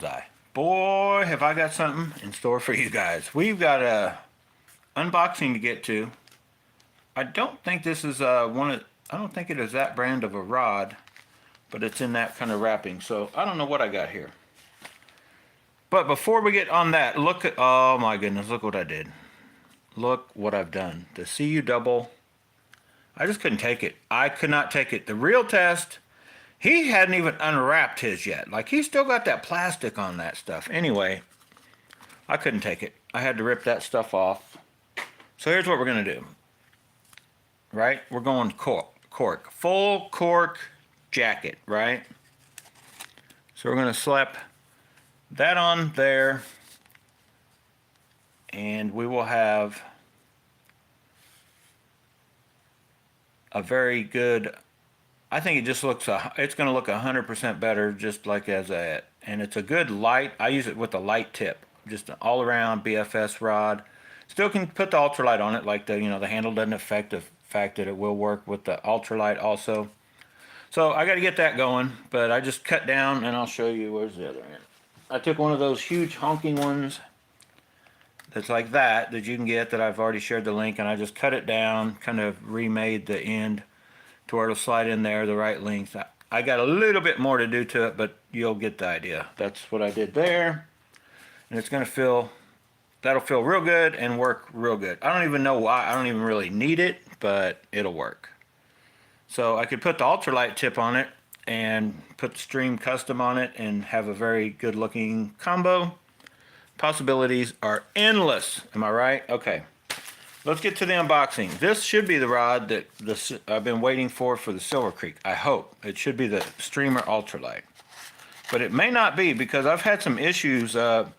Bonsai. Boy, have I got something in store for you guys. We've got a unboxing to get to. I don't think this is I don't think it is that brand of a rod, but it's in that kind of wrapping. So I don't know what I got here. But before we get on that, look at, oh my goodness, look what I did. Look what I've done. The CU double, I just couldn't take it. I could not take it. The real test, he hadn't even unwrapped his yet. Like, he's still got that plastic on that stuff. Anyway, I couldn't take it. I had to rip that stuff off. So here's what we're going to do. Right? We're going cork. Full cork jacket, right? So we're going to slap that on there. And we will have a very good, I think it just looks, it's going to look 100% better just like as that. And it's a good light, I use it with a light tip. Just an all around BFS rod. Still can put the ultralight on it, like the handle doesn't affect the fact that it will work with the ultralight also. So I got to get that going, but I just cut down and I'll show you where's the other end. I took one of those huge honking ones that's like that you can get, that I've already shared the link, and I just cut it down, kind of remade the end to where it'll slide in there the right length. I got a little bit more to do to it, but you'll get the idea. That's what I did there, and it's going to feel, that'll feel real good and work real good. I don't even know why, I don't even really need it, but it'll work. So I could put the ultralight tip on it and put the Stream Custom on it and have a very good looking combo. Possibilities are endless. Am I right? Okay. Let's get to the unboxing. This should be the rod that I've been waiting for the Silver Creek. I hope. It should be the Streamer Ultralight. But it may not be, because I've had some issues, and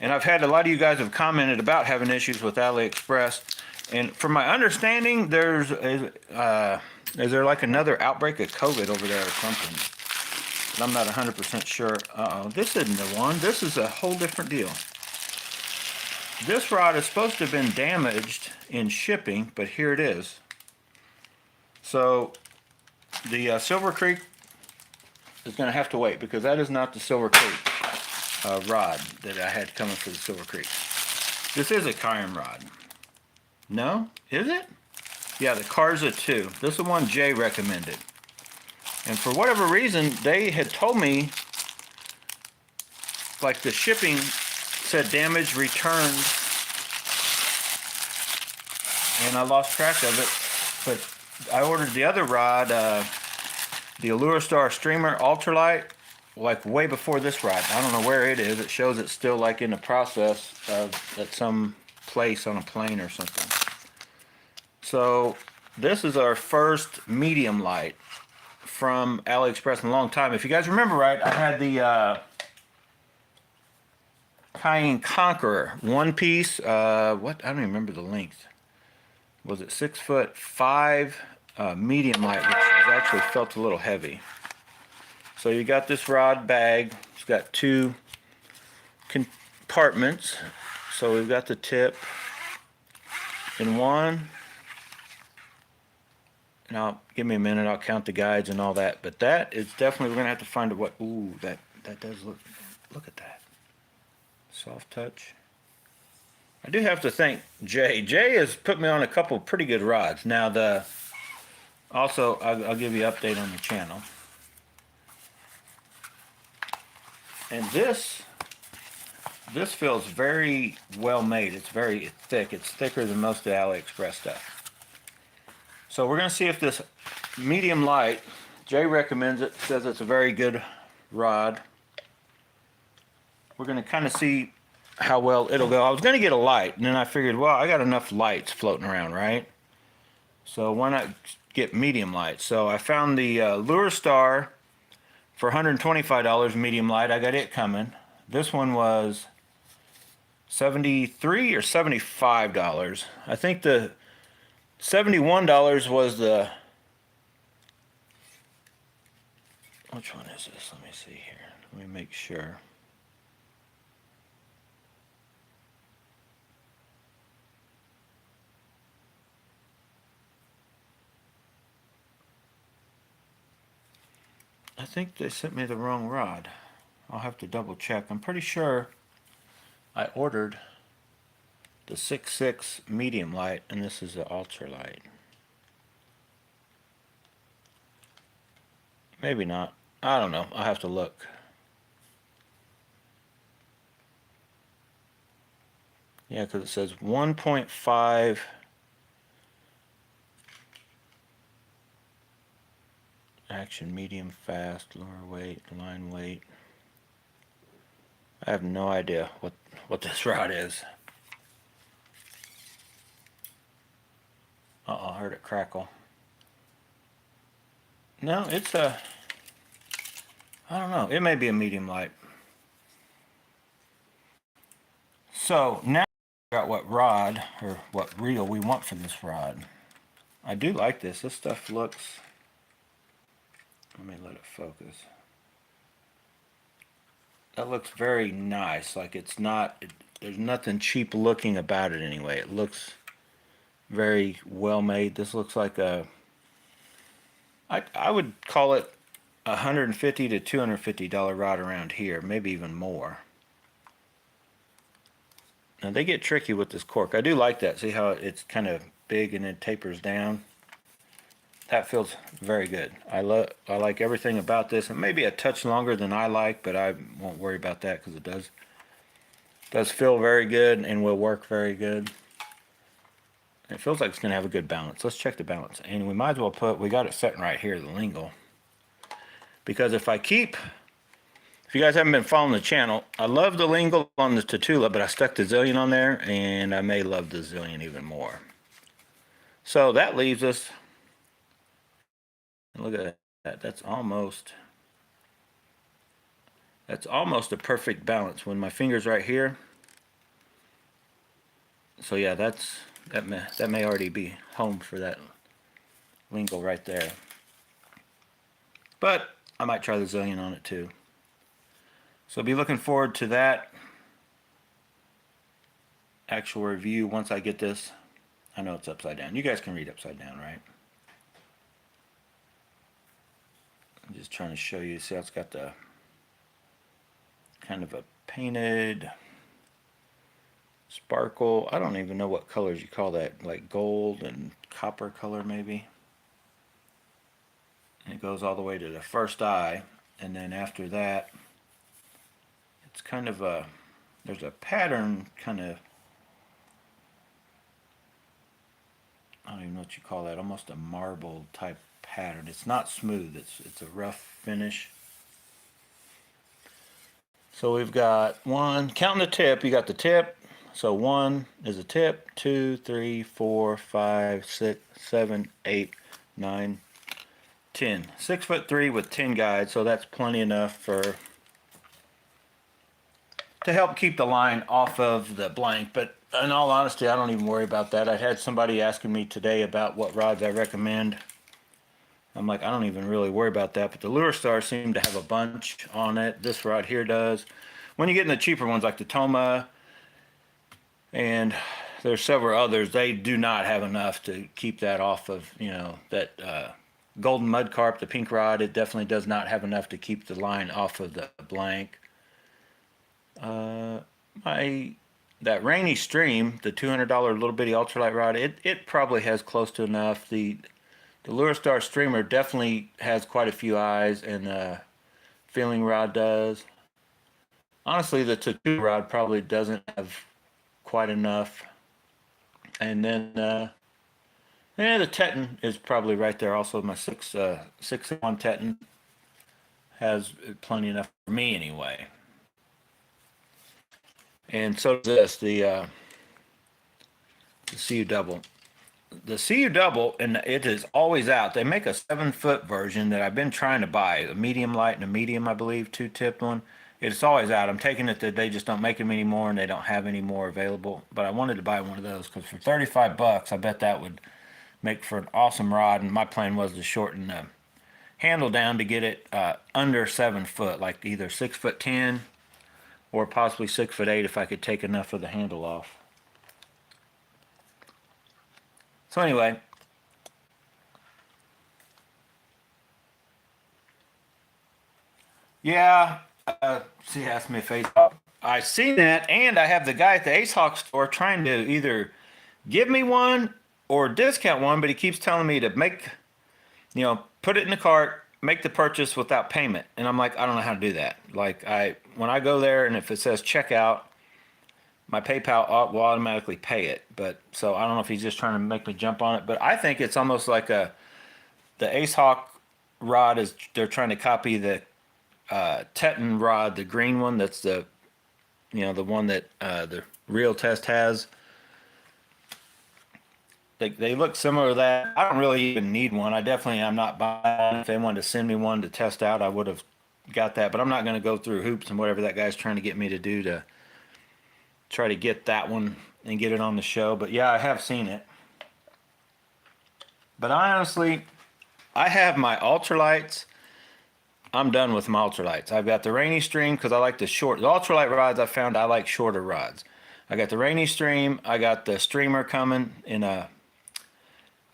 I've had a lot of you guys have commented about having issues with AliExpress. And from my understanding, is there like another outbreak of COVID over there or something? But I'm not 100% sure. Uh-oh, this isn't the one. This is a whole different deal. This rod is supposed to have been damaged in shipping, but here it is. So the Silver Creek is going to have to wait, because that is not the Silver Creek rod that I had coming for the Silver Creek. This is a Kyorim rod. No? Is it? Yeah, the Karza 2. This is the one Jay recommended. And for whatever reason, they had told me, like, the shipping said damage returned, and I lost track of it. But I ordered the other rod, the Allure Star Streamer Ultralight, like way before this rod. I don't know where it is. It shows it's still like in the process of at some place on a plane or something. So this is our first medium light from AliExpress in a long time. If you guys remember right, I had the Cayenne Conqueror one piece. What? I don't even remember the length. Was it 6'5" medium light, which actually felt a little heavy. So you got this rod bag. It's got two compartments. So we've got the tip in one. Now, give me a minute, I'll count the guides and all that. But that is definitely, we're going to have to find what, ooh, that does look at that. Soft touch. I do have to thank Jay. Jay has put me on a couple pretty good rods. Now, also, I'll give you an update on the channel. And this feels very well made. It's very thick. It's thicker than most of the AliExpress stuff. So we're going to see if this medium light, Jay recommends it, says it's a very good rod. We're going to kind of see how well it'll go. I was going to get a light, and then I figured, well, I got enough lights floating around, right? So why not get medium light? So I found the Lure Star for $125 medium light. I got it coming. This one was $73 or $75. I think the $71 was the, which one is this? Let me see here. Let me make sure. I think they sent me the wrong rod. I'll have to double check. I'm pretty sure I ordered the 6.6 medium light, and this is the ultralight. Maybe not. I don't know. I'll have to look. Yeah, because it says 1.5 action, medium, fast, lower weight, line weight. I have no idea what this rod is. Uh-oh, I heard it crackle. No, it's a, I don't know. It may be a medium light. So now we got what rod or what reel we want for this rod. I do like this. This stuff looks, let me let it focus. That looks very nice. Like it's not, there's nothing cheap looking about it anyway. It looks very well made. This looks like a, I would call it $150 to $250 rod around here, maybe even more. Now they get tricky with this cork. I do like that. See how it's kind of big and it tapers down? That feels very good. I like everything about this. It may be a touch longer than I like, but I won't worry about that because it does feel very good and will work very good. It feels like it's going to have a good balance. Let's check the balance. And we might as well we got it sitting right here, the lingle. Because if you guys haven't been following the channel, I love the lingle on the Tatula, but I stuck the Zillion on there, and I may love the Zillion even more. So that leaves us, look at that, that's almost a perfect balance when my finger's right here. So yeah, that may already be home for that lingle right there. But I might try the Zillion on it too. So be looking forward to that actual review once I get this. I know it's upside down. You guys can read upside down, right? I'm just trying to show you. See how it's got the kind of a painted sparkle. I don't even know what colors you call that, like gold and copper color maybe. And it goes all the way to the first eye, and then after that it's kind of a, there's a pattern, kind of, I don't even know what you call that, almost a marble type pattern. It's not smooth, it's a rough finish. So we've got one, counting the tip, you got the tip. So 1 is a tip, 2, 3, 4, 5, 6, 7, 8, 9, 10. 6'3" with 10 guides, so that's plenty enough to help keep the line off of the blank. But in all honesty, I don't even worry about that. I had somebody asking me today about what rods I recommend. I'm like, I don't even really worry about that. But the Lure Star seemed to have a bunch on it. This rod here does. When you get in the cheaper ones like the Toma, and there's several others, they do not have enough to keep that off of, you know, that golden mud carp, the pink rod. It definitely does not have enough to keep the line off of the blank. That Rainy Stream, the $200 little bitty ultralight rod, it probably has close to enough. The Lure Star Streamer definitely has quite a few eyes, and the Feeling rod does. Honestly, the Tattoo rod probably doesn't have quite enough. And then yeah, the Teton is probably right there also. My 6-1 Teton has plenty enough for me anyway. And so does this, the CU Double. The CU Double, and it is always out. They make a 7-foot version that I've been trying to buy, a medium light and a medium, I believe, 2-tipped one. It's always out. I'm taking it that they just don't make them anymore and they don't have any more available. But I wanted to buy one of those because for 35 bucks, I bet that would make for an awesome rod. And my plan was to shorten the handle down to get it under 7 foot, like either 6'10" or possibly 6'8" if I could take enough of the handle off. So anyway, yeah, She asked me if I seen that, and I have the guy at the Ace Hawk store trying to either give me one or discount one, but he keeps telling me to make, put it in the cart, make the purchase without payment. And I'm like, I don't know how to do that. Like when I go there and if it says checkout, my PayPal will automatically pay it. But so I don't know if he's just trying to make me jump on it. But I think it's almost like the Ace Hawk rod is they're trying to copy the Teton rod, the green one. That's the one that the Real Test has. They look similar to that. I don't really even need one. I definitely am not buying. If they wanted to send me one to test out, I would have got that. But I'm not going to go through hoops and whatever that guy's trying to get me to do to try to get that one and get it on the show. But yeah, I have seen it. But I have my ultralights. I'm done with my ultralights. I've got the Rainy Stream because I like the ultralight rods. I found I like shorter rods. I got the Rainy Stream. I got the streamer coming in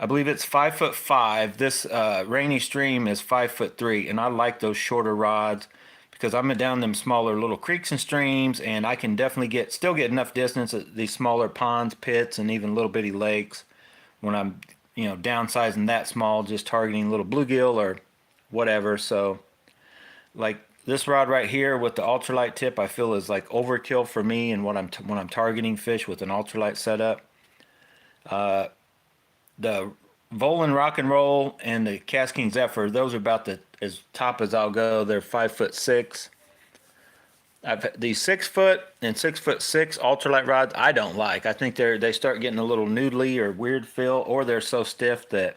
I believe it's 5'5". This Rainy Stream is 5'3", and I like those shorter rods because I'm down them smaller little creeks and streams, and I can definitely still get enough distance at these smaller ponds, pits, and even little bitty lakes when I'm downsizing that small, just targeting little bluegill or whatever. So like this rod right here with the ultralight tip, I feel is like overkill for me and when I'm targeting fish with an ultralight setup. The Volin Rock and Roll and the Casking Zephyr, those are about as top as I'll go. They're 5'6". These 6 foot and 6'6" ultralight rods I don't like. I think they start getting a little noodly or weird feel, or they're so stiff that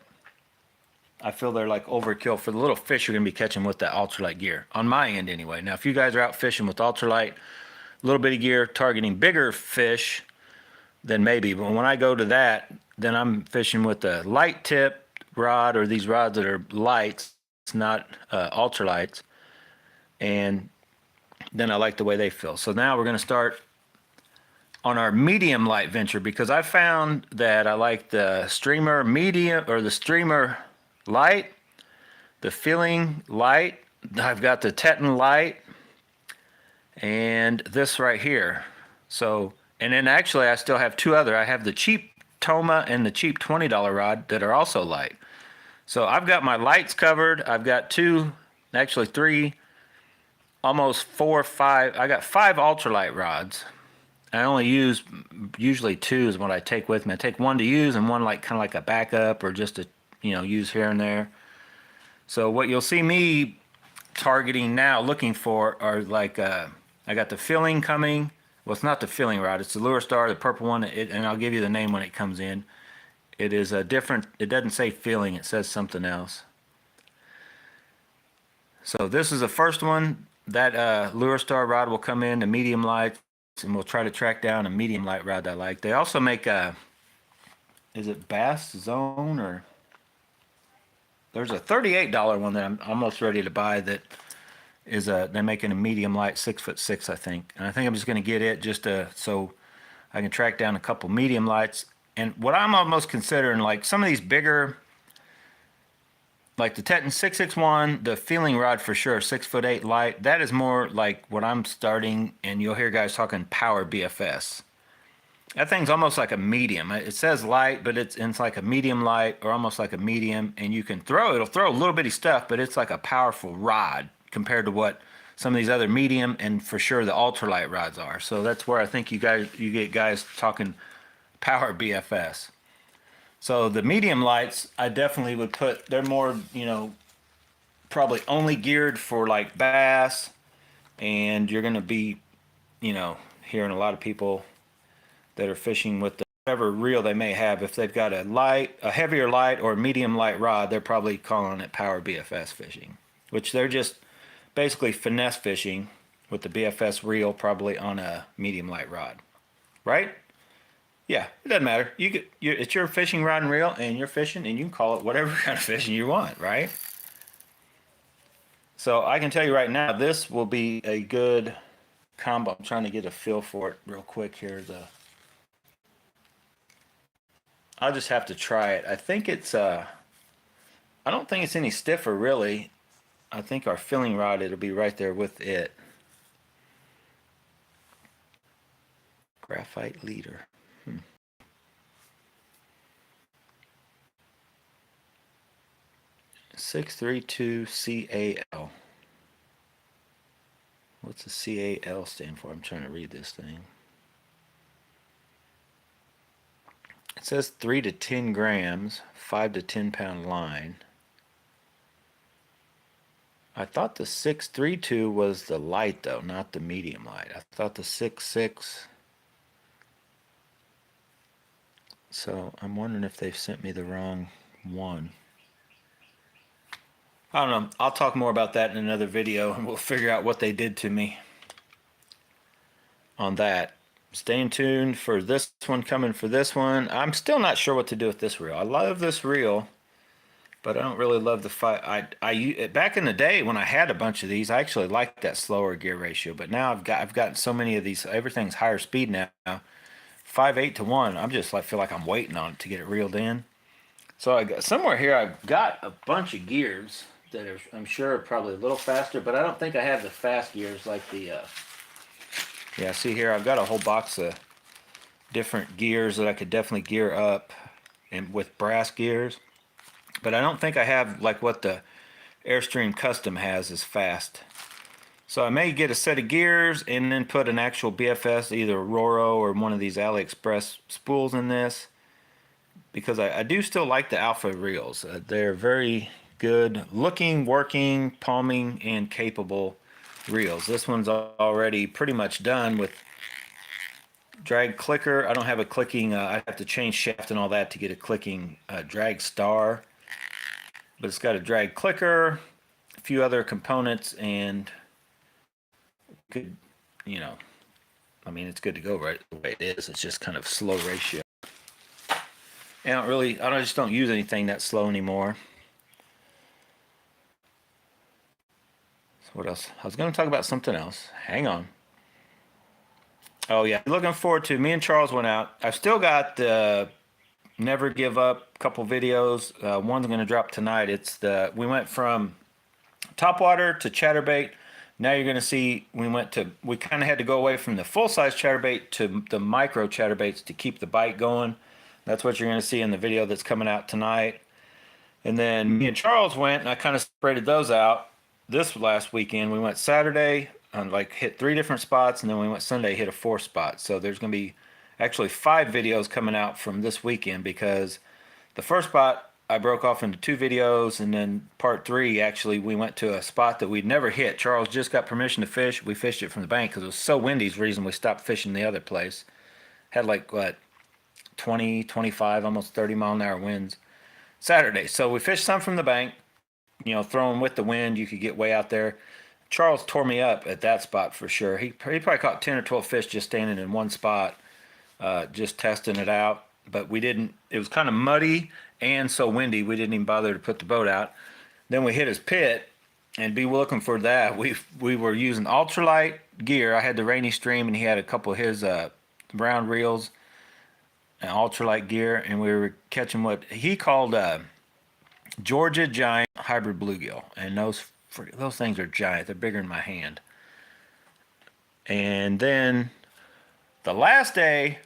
I feel they're like overkill for the little fish you're gonna be catching with that ultralight gear. On my end anyway. Now if you guys are out fishing with ultralight, little bitty gear, targeting bigger fish, then maybe. But when I go to that, then I'm fishing with a light tip rod or these rods that are lights, not ultralights. And then I like the way they feel. So now we're going to start on our medium light venture because I found that I like the streamer medium or the streamer light, the feeling light. I've got the Teton light and this right here. So, and then actually I still have two other. I have the cheap Toma and the cheap $20 rod that are also light. So I've got my lights covered. I've got actually three, almost 4 or 5. I got 5 ultralight rods. I only use usually 2 is what I take with me. I take one to use and one like kind of like a backup or just to use here and there. So what you'll see me targeting now, looking for are like I got the filling coming. Well, it's not the filling rod. It's the Lure Star, the purple one, and I'll give you the name when it comes in. It is a different. It doesn't say filling. It says something else. So this is the first one. That Lure Star rod will come in the medium lights, and we'll try to track down a medium light rod that I like. They also make is it Bass Zone or? There's a $38 one that I'm almost ready to buy that is they're making a medium light 6'6", I think. And I think I'm just going to get it just so I can track down a couple medium lights. And what I'm almost considering, like some of these bigger, like the Teton 661, the feeling rod for sure, 6'8" light, that is more like what I'm starting, and you'll hear guys talking power BFS. That thing's almost like a medium. It says light, but it's like a medium light or almost like a medium, and you can it'll throw a little bitty stuff, but it's like a powerful rod compared to what some of these other medium and for sure the ultralight rods are. So that's where I think you get guys talking power BFS. So the medium lights, I definitely would put, they're more, probably only geared for like bass, and you're going to be, hearing a lot of people that are fishing with whatever reel they may have. If they've got a heavier light or medium light rod, they're probably calling it power BFS fishing, which they're just basically finesse fishing with the BFS reel probably on a medium light rod, right? Yeah, it doesn't matter. It's your fishing rod and reel, and you're fishing, and you can call it whatever kind of fishing you want, right? So I can tell you right now, this will be a good combo. I'm trying to get a feel for it real quick here. I'll just have to try it. I think it's I don't think it's any stiffer really. I think our filling rod, it'll be right there with it. Graphite leader. 632 CAL. What's the CAL stand for? I'm trying to read this thing. It says 3 to 10 grams, 5 to 10 pound line. I thought the 632 was the light though, not the medium light. I thought the 6.6. So I'm wondering if they've sent me the wrong one. I don't know. I'll talk more about that in another video and we'll figure out what they did to me on that. Stay tuned for this one coming for this one. I'm still not sure what to do with this reel. I love this reel, but I don't really love the back in the day when I had a bunch of these, I actually liked that slower gear ratio, but now I've gotten so many of these, everything's higher speed now. 5.8 to 1. I'm just feel like I'm waiting on it to get it reeled in. So I got somewhere here I've got a bunch of gears that are, I'm sure, probably a little faster, but I don't think I have the fast gears like the yeah, see here I've got a whole box of different gears that I could definitely gear up and with brass gears, but I don't think I have like what the Airstream Custom has is fast. So I may get a set of gears and then put an actual BFS, either Roro or one of these AliExpress spools in this, because I do still like the Alpha reels. They're very good looking, working, palming, and capable reels. This one's already pretty much done with drag clicker. I don't have a clicking, I have to change shaft and all that to get a clicking drag star, but it's got a drag clicker, a few other components, and good, you know, I mean, it's good to go right the way it is. It's just kind of slow ratio. I just don't use anything that slow anymore. So what else? I was going to talk about something else. Hang on. Oh yeah, looking forward to, me and Charles went out. I've still got the Never Give Up couple videos. One's going to drop tonight. We went from topwater to chatterbait. Now you're going to see we kind of had to go away from the full-size chatterbait to the micro chatterbaits to keep the bite going. That's what you're going to see in the video that's coming out tonight. And then me and Charles went, and I kind of spreaded those out. This last weekend, we went Saturday and hit 3 different spots, and then we went Sunday, hit a 4th spot. So there's going to be actually 5 videos coming out from this weekend, because the first spot I broke off into 2 videos, and then part 3, actually, we went to a spot that we'd never hit. Charles just got permission to fish. We fished it from the bank because it was so windy. Is the reason we stopped fishing the other place. Had 20, 25, almost 30 mile an hour winds Saturday. So we fished some from the bank, throwing with the wind, you could get way out there. Charles tore me up at that spot for sure. He probably caught 10 or 12 fish just standing in one spot, just testing it out. But it was kind of muddy and so windy, we didn't even bother to put the boat out. Then we hit his pit, and be looking for that. We were using ultralight gear. I had the Rainy Stream, and he had a couple of his round reels and ultralight gear, and we were catching what he called Georgia Giant hybrid bluegill, and those things are giant. They're bigger than my hand. And then the last day,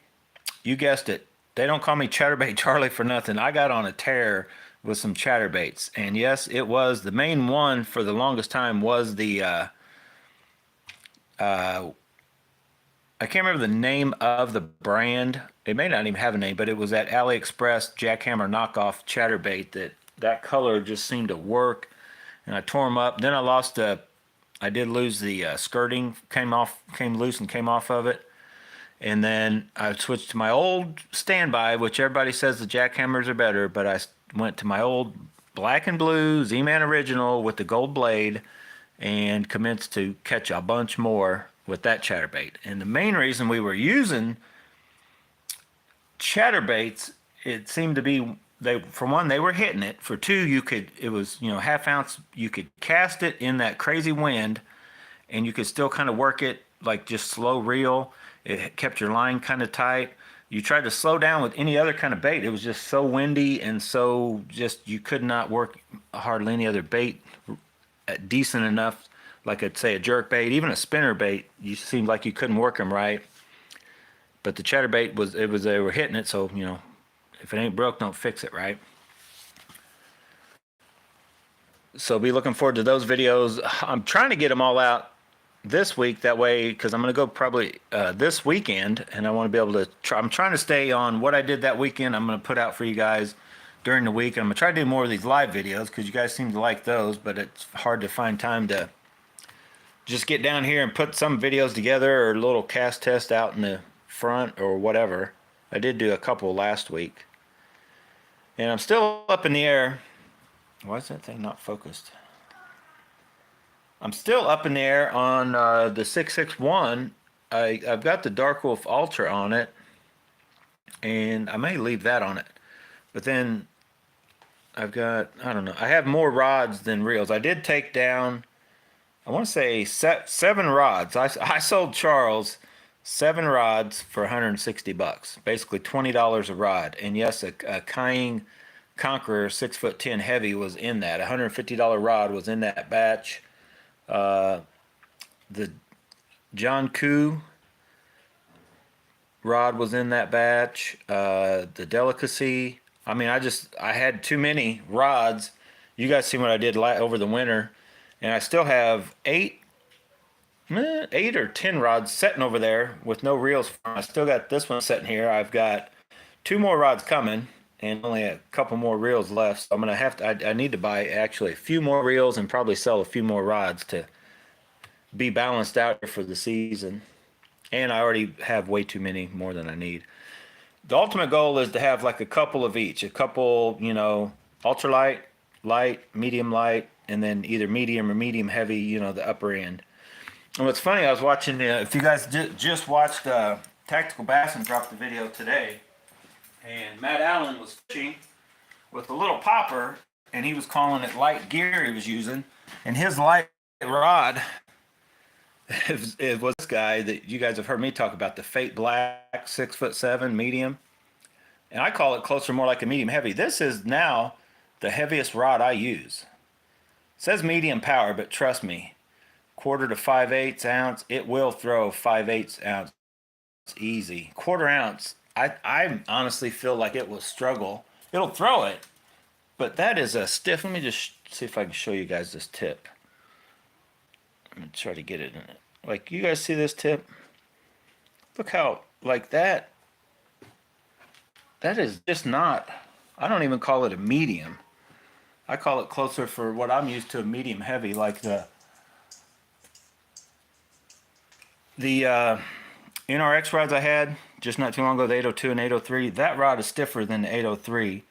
you guessed it, they don't call me Chatterbait Charlie for nothing. I got on a tear with some chatterbaits, and yes, it was the main one for the longest time was the I can't remember the name of the brand. It may not even have a name, but it was that AliExpress jackhammer knockoff chatterbait that color just seemed to work, and I tore them up. Then I did lose the skirting, came loose and came off of it. And then I switched to my old standby, which everybody says the jackhammers are better, but I went to my old black and blue Z-Man original with the gold blade and commenced to catch a bunch more with that chatterbait. And the main reason we were using chatterbaits, it seemed to be, for one, they were hitting it. For two, it was half ounce, you could cast it in that crazy wind, and you could still kind of work it like just slow reel. It kept your line kind of tight. You tried to slow down with any other kind of bait, it was just so windy, and so just you could not work hardly any other bait decent enough. Like I'd say a jerk bait, even a spinner bait, you seemed like you couldn't work them right. But the chatterbait they were hitting it, so you know, if it ain't broke, don't fix it, right? So be looking forward to those videos. I'm trying to get them all out this week, that way, because I'm going to go probably this weekend, and I want to be able to try. I'm trying to stay on what I did that weekend. I'm going to put out for you guys during the week. And I'm going to try to do more of these live videos because you guys seem to like those, but it's hard to find time to just get down here and put some videos together or a little cast test out in the front or whatever. I did do a couple last week, and I'm still up in the air. Why is that thing not focused? I'm still up in the air on the 661. I've got the Dark Wolf Ultra on it, and I may leave that on it. But then I've got, I don't know, I have more rods than reels. I did take down, I want to say 7 rods. I sold Charles 7 rods for 160 bucks, basically $20 a rod. And yes, a Kyorim Conqueror 6'10" heavy was in that. $150 rod was in that batch. The John Koo rod was in that batch. The Delicacy. I mean, I had too many rods. You guys seen what I did over the winter, and I still have 8 or 10 rods sitting over there with no reels. I still got this one sitting here. I've got 2 more rods coming and only a couple more reels left. So I'm gonna have to. I need to buy actually a few more reels and probably sell a few more rods to be balanced out for the season. And I already have way too many, more than I need. The ultimate goal is to have like a couple of each, a couple, you know, ultralight, light, medium light, and then either medium or medium heavy, you know, the upper end. And what's funny, I was watching, if you guys just watched Tactical Bassin drop the video today, and Matt Allen was fishing with a little popper, and he was calling it light gear he was using, and his light rod it was this guy that you guys have heard me talk about, the Fate Black 6'7" medium, and I call it closer, more like a medium heavy. This is now the heaviest rod I use. It says medium power, but trust me, 1/4 to 5/8 ounce, it will throw 5/8 ounce easy. 1/4 ounce, I honestly feel like it will struggle. It'll throw it, but that is a stiff. Let me just see if I can show you guys this tip. I'm gonna try to get it in it. Like, you guys see this tip? Look how, like that is just not, I don't even call it a medium. I call it closer for what I'm used to, a medium heavy, like the NRX rods I had just not too long ago, the 802 and 803. That rod is stiffer than the 803.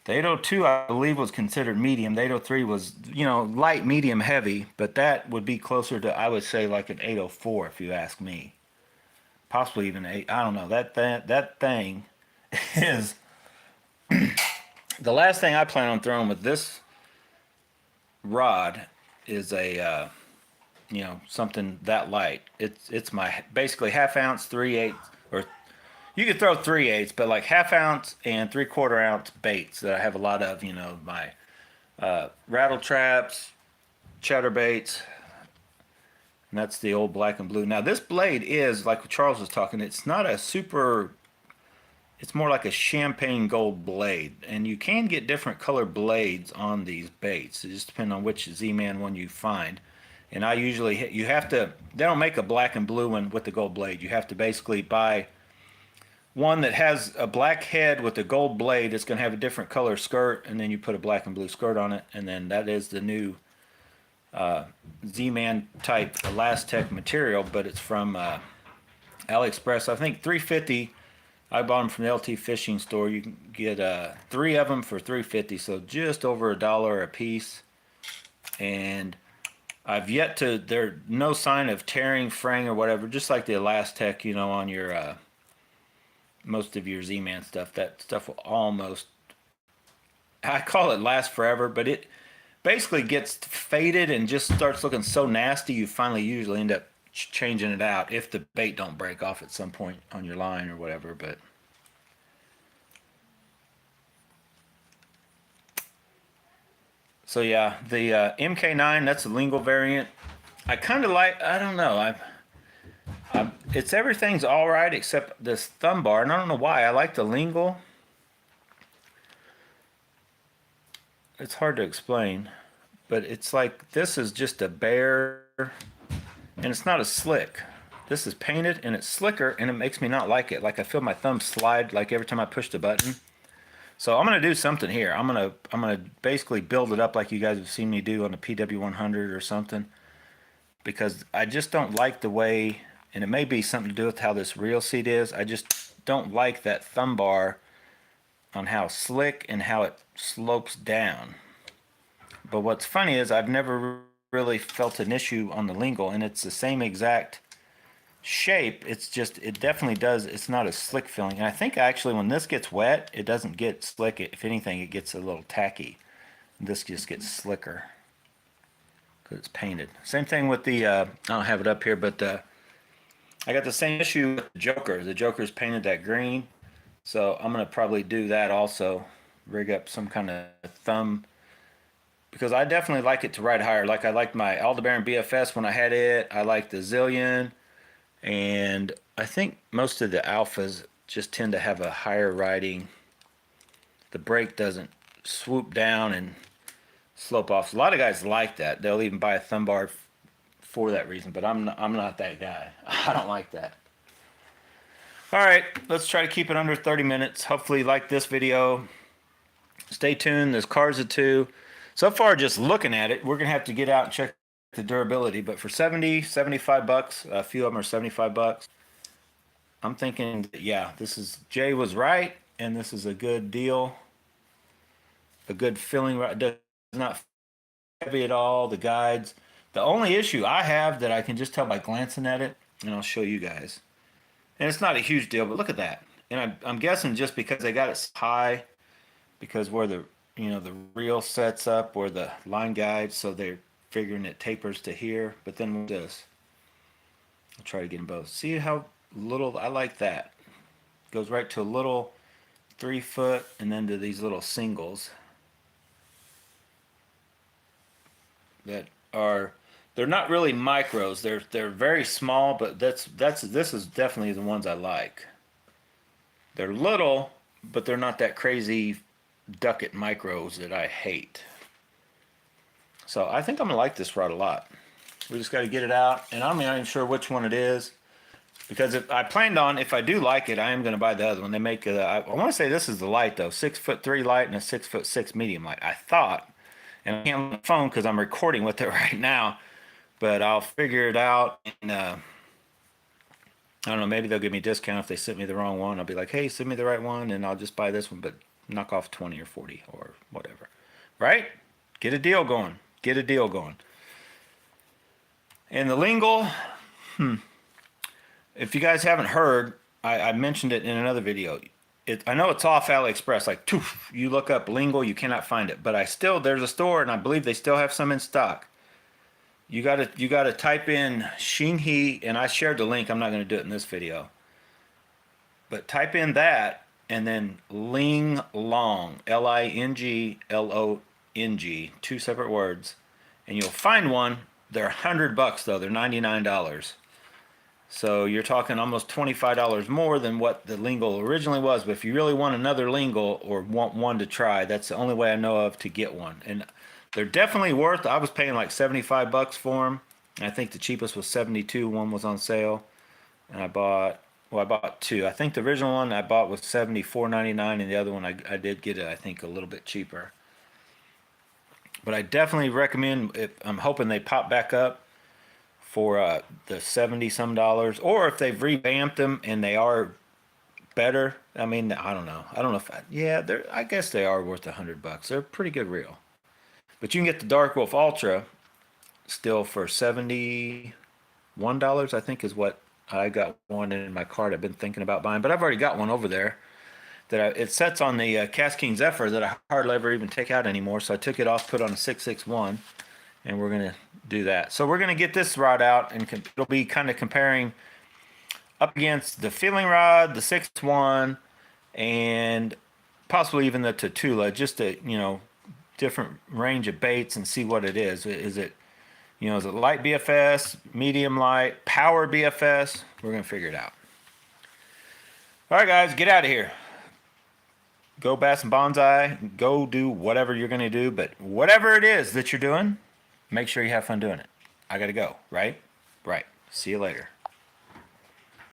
The 802, I believe, was considered medium. The 803 was, you know, light, medium, heavy, but that would be closer to, I would say, like an 804 if you ask me. Possibly even 8. I don't know. That thing is the last thing I plan on throwing with this rod is a you know, something that light. It's my basically 1/2 ounce, 3/8, or you could throw 3/8, but like 1/2 ounce and 3/4 ounce baits that I have a lot of. You know, my rattle traps, chatterbaits, and that's the old black and blue. Now this blade is, like Charles was talking, it's not a super, it's more like a champagne gold blade, and you can get different color blades on these baits. It just depends on which Z-Man one you find. And I usually, you have to, they don't make a black and blue one with the gold blade. You have to basically buy one that has a black head with a gold blade. It's going to have a different color skirt, and then you put a black and blue skirt on it, and then that is the new Z-Man type Elastec material, but it's from AliExpress. I think 350. I bought them from the LT Fishing Store. You can get 3 of them for $3.50, so just over $1 a piece. And I've yet to, there's no sign of tearing, fraying, or whatever, just like the Elastec, you know, on your, most of your Z-Man stuff. That stuff will almost, I call it last forever, but it basically gets faded and just starts looking so nasty, you finally usually end up changing it out if the bait don't break off at some point on your line or whatever. But so yeah, the MK9, that's a lingual variant. I kind of like, I don't know, it's everything's all right except this thumb bar, and I don't know why. I like the lingle. It's hard to explain, but it's like this is just a bare, and it's not as slick. This is painted and it's slicker, and it makes me not like it. Like I feel my thumb slide like every time I push the button. So I'm gonna do something here. I'm gonna basically build it up like you guys have seen me do on the PW100 or something, because I just don't like the way, and it may be something to do with how this reel seat is. I just don't like that thumb bar on how slick and how it slopes down. But what's funny is I've never really felt an issue on the lingle, and it's the same exact shape. It's just, it definitely does, it's not a slick feeling. And I think actually when this gets wet, it doesn't get slick. If anything, it gets a little tacky. This just gets slicker because it's painted. Same thing with the, I don't have it up here, but I got the same issue with the Joker. The Joker's painted that green. So I'm going to probably do that also. Rig up some kind of thumb, because I definitely like it to ride higher. Like I liked my Aldebaran BFS when I had it. I like the Zillion. And I think most of the Alphas just tend to have a higher riding. The brake doesn't swoop down and slope off. So a lot of guys like that. They'll even buy a thumb bar for that reason, but I'm not that guy. I don't like that. All right, let's try to keep it under 30 minutes. Hopefully you like this video. Stay tuned. There's cars at 2. So far, just looking at it, we're going to have to get out and check the durability. But for 70, 75 bucks, a few of them are 75 bucks. I'm thinking, yeah, Jay was right, and this is a good deal. A good feeling. It does not heavy at all. The guides. The only issue I have that I can just tell by glancing at it, and I'll show you guys. And it's not a huge deal, but look at that. And I'm guessing just because they got it high, because where the the reel sets up, or the line guide, so they're figuring it tapers to here. But then with this, I'll try to get them both. See how little I like that. Goes right to a little 3-foot, and then to these little singles that are, they're not really micros. They're very small, but this is definitely the ones I like. They're little, but they're not that crazy ducket micros that I hate. So I think I'm gonna like this rod a lot. We just got to get it out, and I'm not even sure which one it is, because if I planned on, if I do like it, I am gonna buy the other one. They make I want to say this is the light though, 6'3" light and a 6'6" medium light. I thought, and I can't on the phone because I'm recording with it right now. But I'll figure it out, and I don't know, maybe they'll give me a discount if they sent me the wrong one. I'll be like, hey, send me the right one, and I'll just buy this one, but knock off 20 or 40 or whatever. Right? Get a deal going. Get a deal going. And the lingle, if you guys haven't heard, I mentioned it in another video. I know it's off AliExpress, like, you look up lingle, you cannot find it. But there's a store, and I believe they still have some in stock. You gotta type in Xinghe, and I shared the link. I'm not gonna do it in this video. But type in that, and then Ling Long, Linglong, 2 separate words, and you'll find one. They're $100 though. They're $99. So you're talking almost $25 more than what the lingle originally was. But if you really want another lingle, or want one to try, that's the only way I know of to get one. And they're definitely worth. I was paying like 75 bucks for them. I think the cheapest was 72. One was on sale, and I bought 2. I think the original one I bought was 74.99, and the other one I did get it, I think, a little bit cheaper. But I definitely recommend. I'm hoping they pop back up for the 70 some dollars, or if they've revamped them and they are better. I mean, I don't know. I guess they are worth $100. They're a pretty good reel. But you can get the Dark Wolf Ultra still for $71, I think, is what I got one in my cart I've been thinking about buying. But I've already got one over there that it sets on the Cast King Zephyr that I hardly ever even take out anymore. So I took it off, put on a 661, and we're going to do that. So we're going to get this rod out, and it'll be kind of comparing up against the Feeling Rod, the 6-1, and possibly even the Tatula, just to, different range of baits, and see what it is. Is it light BFS, medium light, power BFS? We're going to figure it out. All right, guys, get out of here. Go bass and bonsai. Go do whatever you're going to do. But whatever it is that you're doing, make sure you have fun doing it. I got to go, right? Right. See you later.